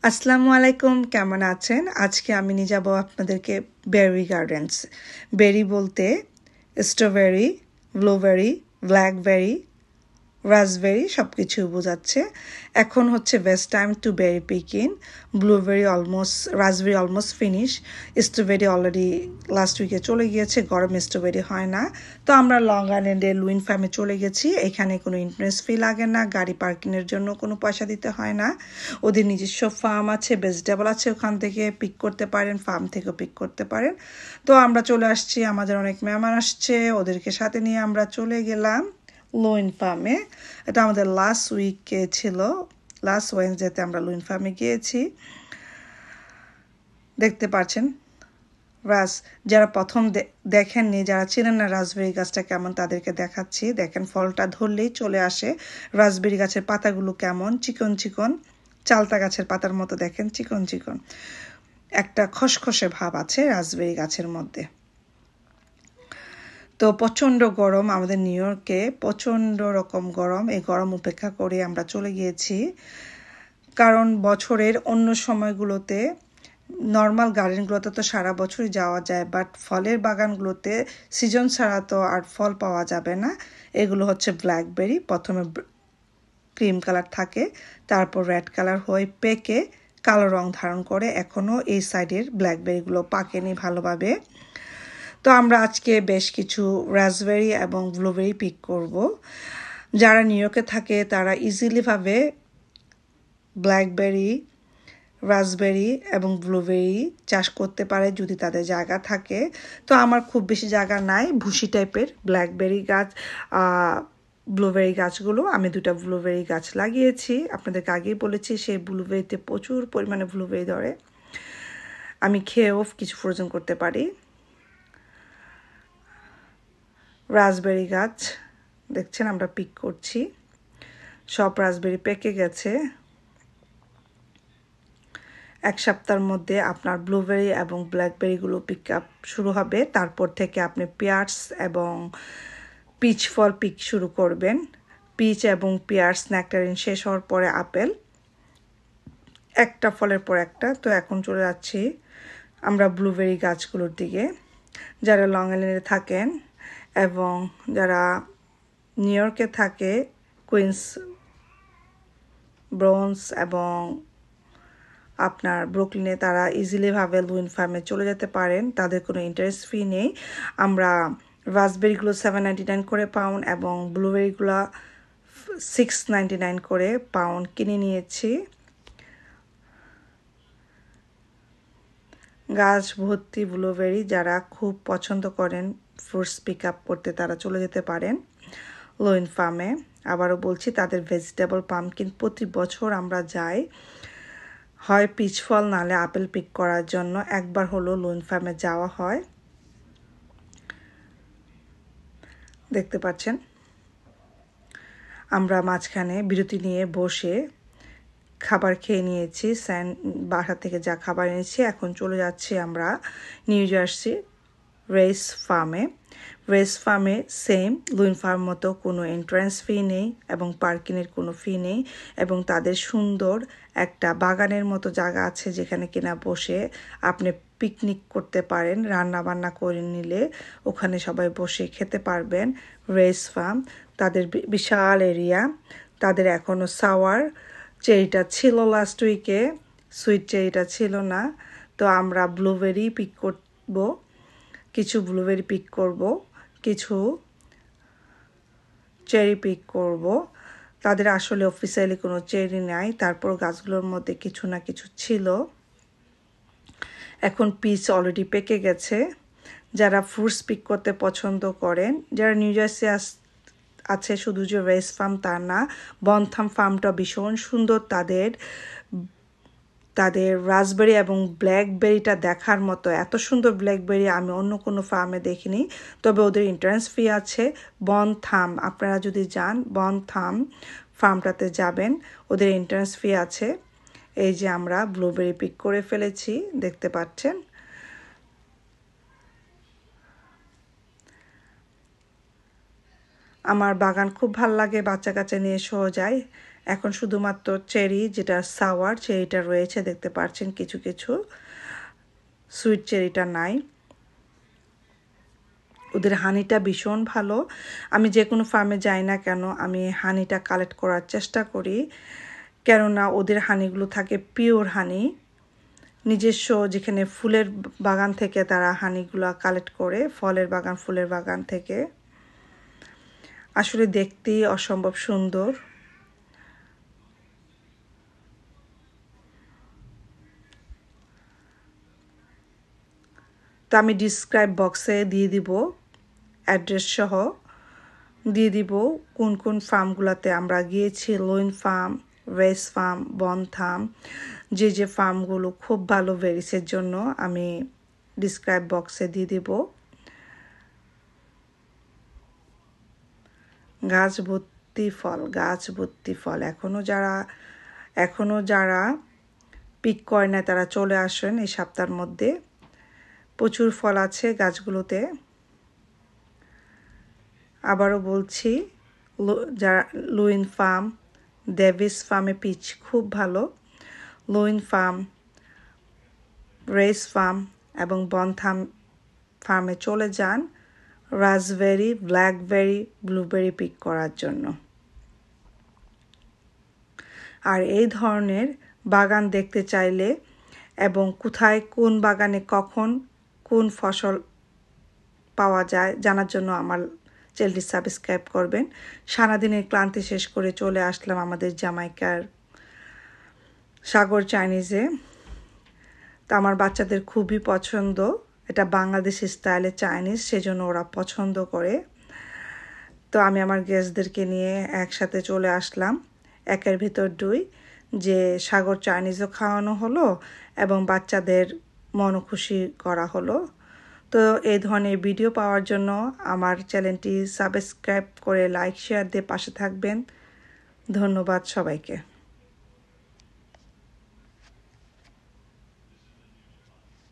আসসালামু আলাইকুম, কেমন আছেন? আজকে আমি নিয়ে যাব আপনাদেরকে বেরি গার্ডেন্স। বেরি বলতে স্ট্রবেরি, ব্লুবেরি, ব্ল্যাকবেরি, রাসবেরি সব কিছু বোঝাচ্ছে। এখন হচ্ছে best time to berry picking. Blueberry almost, raspberry almost finish, strawberry already last উইকে চলে গিয়েছে, গরমে স্ট্রবেরি হয় না। তো আমরা লং আইল্যান্ডে লুইন ফার্মে চলে গেছি। এখানে কোনো ইন্টারেস্ট ফি লাগে না, গাড়ি পার্কিংয়ের জন্য কোনো পয়সা দিতে হয় না। ওদের নিজস্ব ফার্ম আছে, ভেজিটেবল আছে, ওখান থেকে পিক করতে পারেন, ফার্ম থেকেও পিক করতে পারেন। তো আমরা চলে আসছি, আমাদের অনেক মেহমান আসছে, ওদেরকে সাথে নিয়ে আমরা চলে গেলাম লুইন ফার্মে। এটা আমাদের লাস্ট উইকে ছিল, লাস্ট ওয়েডনেসডেতে আমরা লুইন ফার্মে গিয়েছি। দেখতে পাচ্ছেন যারা প্রথম দেখেননি, যারা চিনেন না রাসবেরি গাছটা কেমন, তাদেরকে দেখাচ্ছি। দেখেন ফলটা ধরলেই চলে আসে। রাসবেরি গাছের পাতাগুলো কেমন চিকন চিকন, চালতা গাছের পাতার মতো, দেখেন চিকন চিকন, একটা খসখসে ভাব আছে রাসবেরি গাছের মধ্যে। তো প্রচণ্ড গরম আমাদের নিউ ইয়র্কে, প্রচণ্ড রকম গরম। এই গরম উপেক্ষা করে আমরা চলে গিয়েছি, কারণ বছরের অন্য সময়গুলোতে নর্মাল গার্ডেনগুলোতে তো সারা বছরই যাওয়া যায়, বাট ফলের বাগানগুলোতে সিজন ছাড়া তো আর ফল পাওয়া যাবে না। এগুলো হচ্ছে ব্ল্যাকবেরি, প্রথমে ক্রিম কালার থাকে, তারপর রেড কালার হয়ে পেকে কালো রং ধারণ করে। এখনও এই সাইডের ব্ল্যাকবেরিগুলো পাকেনি ভালোভাবে। তো আমরা আজকে বেশ কিছু রাসবেরি এবং ব্লুবেরি পিক করব। যারা নিউ ইয়র্কে থাকে তারা ইজিলিভাবে ব্ল্যাকবেরি, রাসবেরি এবং ব্লুবেরি চাষ করতে পারে যদি তাদের জায়গা থাকে। তো আমার খুব বেশি জায়গা নাই, ভুসি টাইপের ব্ল্যাকবেরি গাছ, ব্লুবেরি গাছগুলো। আমি 2টা ব্লুবেরি গাছ লাগিয়েছি, আপনাদেরকে আগেই বলেছি। সেই ব্লুবেরিতে প্রচুর পরিমাণে ব্লুবেরি ধরে, আমি খেয়েও কিছু ফ্রোজেন করতে পারি। রাসবেরি গাছ দেখছেন আমরা পিক করছি, সব রাসবেরি পেকে গেছে। এক সপ্তাহের মধ্যে আপনার ব্লুবেরি এবং ব্ল্যাকবেরিগুলো পিক আপ শুরু হবে। তারপর থেকে আপনি পিয়ার্স এবং পিচ ফল পিক শুরু করবেন। পিচ এবং পিয়ার্স নেকটারিন শেষ হওয়ার পরে আপেল, একটা ফলের পর একটা। তো এখন চলে যাচ্ছি আমরা ব্লুবেরি গাছগুলোর দিকে। যারা লং আইল্যান্ডে থাকেন এবং যারা নিউ ইয়র্কে থাকে, কুইন্স, ব্রোঞ্জ এবং আপনার ব্রুকলিনে, তারা ইজিলিভাবে লুইন ফার্মে চলে যেতে পারেন, তাদের কোনো ইন্টারেস্ট ফি নেই। আমরা রাসবেরিগুলো $7.99 করে পাউন্ড এবং ব্লুবেরিগুলো $6.99 করে পাউন্ড কিনে নিয়েছি। গাছ ভর্তি ব্লুবেরি, যারা খুব পছন্দ করেন ফ্রুটস পিক আপ করতে, তারা চলে যেতে পারেন লুইন ফার্মে। আবারও বলছি, তাদের ভেজিটেবল পাম্পকিন প্রতি বছর আমরা যাই, হয় পিচ ফল নালে আপেল পিক করার জন্য। একবার হলো লুইন ফার্মে যাওয়া হয়। দেখতে পাচ্ছেন আমরা মাঝখানে বিরতি নিয়ে বসে খাবার খেয়ে নিয়েছি, বাসা থেকে যা খাবার এনেছি। এখন চলে যাচ্ছি আমরা নিউ জার্সি রেস ফার্মে। রেস ফার্মে সেম লুইন ফার্ম মতো কোনো এন্ট্রান্স ফি নেই এবং পার্কিংয়ের কোনো ফি নেই, এবং তাদের সুন্দর একটা বাগানের মতো জায়গা আছে যেখানে কিনা বসে আপনি পিকনিক করতে পারেন, রান্না বান্না করে নিলে ওখানে সবাই বসে খেতে পারবেন। রেস ফার্ম, তাদের বিশাল এরিয়া। তাদের এখনও সাওয়ার চেরিটা ছিল লাস্ট উইকে, সুইট চেরিটা ছিল না। তো আমরা ব্লুবেরি পিক করব, কিছু ব্লুবেরি পিক করব, কিছু চেরি পিক করব। তাদের আসলে অফিসিয়ালি কোনো চেরি নাই, তারপর গাছগুলোর মধ্যে কিছু না কিছু ছিল। এখন পিচ অলরেডি পেকে গেছে। যারা ফ্রুটস পিক করতে পছন্দ করেন, যারা নিউ জার্সি আছে শুধু যে রেস ফার্ম তা না, বনথাম ফার্মটা ভীষণ সুন্দর। তাদের রাসবেরি এবং ব্ল্যাকবেরিটা দেখার মতো, এত সুন্দর ব্ল্যাকবেরি আমি অন্য কোনো ফার্মে দেখিনি। তবে ওদের এন্ট্রান্স ফি আছে। বনথাম, আপনারা যদি যান বনথাম ফার্মটাতে যাবেন, ওদের এন্ট্রান্স ফি আছে। এই যে আমরা ব্লুবেরি পিক করে ফেলেছি, দেখতে পাচ্ছেন। আমার বাগান খুব ভাল লাগে, বাচ্চা কাচ্চা নিয়ে শো যায়। এখন শুধুমাত্র চেরি, যেটা সাওয়ার চেরিটা রয়েছে, দেখতে পাচ্ছেন কিছু কিছু, সুইট চেরিটা নাই। ওদের হানিটা ভীষণ ভালো। আমি যে কোনো ফার্মে যাই না কেন আমি হানিটা কালেক্ট করার চেষ্টা করি, কেননা ওদের হানিগুলো থাকে পিওর হানি, নিজস্ব, যেখানে ফুলের বাগান থেকে তারা হানিগুলো কালেক্ট করে, ফলের বাগান, ফুলের বাগান থেকে। আসলে দেখতেই অসম্ভব সুন্দর। তো আমি ডিসক্রাইব বক্সে দিয়ে দিব অ্যাড্রেস সহ, দিয়ে দিব কোন কোন ফার্মগুলোতে আমরা গিয়েছি। লোইন ফার্ম, রেস ফার্ম, বনথাম, যে ফার্মগুলো খুব ভালো ভেরিসের জন্য আমি ডিসক্রাইব বক্সে দিয়ে দিব। গাছ ভর্তি ফল, গাছ ভর্তি ফল। এখনও যারা পিক করে না তারা চলে আসেন এই সপ্তাহের মধ্যে। প্রচুর ফল আছে গাছগুলোতে। আবারও বলছি, যারা লুইন ফার্ম, ডেভিস ফার্মে পিচ খুব ভালো। লুইন ফার্ম, রেস ফার্ম এবং বনথাম ফার্মে চলে যান রাসবেরি, ব্ল্যাকবেরি, ব্লুবেরি পিক করার জন্য। আর এই ধরনের বাগান দেখতে চাইলে এবং কোথায় কোন বাগানে কখন কোন ফসল পাওয়া যায় জানার জন্য আমার চ্যানেলটি সাবস্ক্রাইব করবেন। সারাদিনের ক্লান্তি শেষ করে চলে আসলাম আমাদের জামাইকার সাগর চাইনিজে। তা আমার বাচ্চাদের খুবই পছন্দ, এটা বাংলাদেশি স্টাইলে চাইনিজ, সেজন্য ওরা পছন্দ করে। তো আমি আমার গেস্টদেরকে নিয়ে একসাথে চলে আসলাম, একের ভিতর দুই, যে সাগর চাইনিজও খাওয়ানো হলো এবং বাচ্চাদের মনও খুশি করা হলো। তো এই ধরনের ভিডিও পাওয়ার জন্য আমার চ্যানেলটি সাবস্ক্রাইব করে লাইক শেয়ার দিয়ে পাশে থাকবেন। ধন্যবাদ সবাইকে।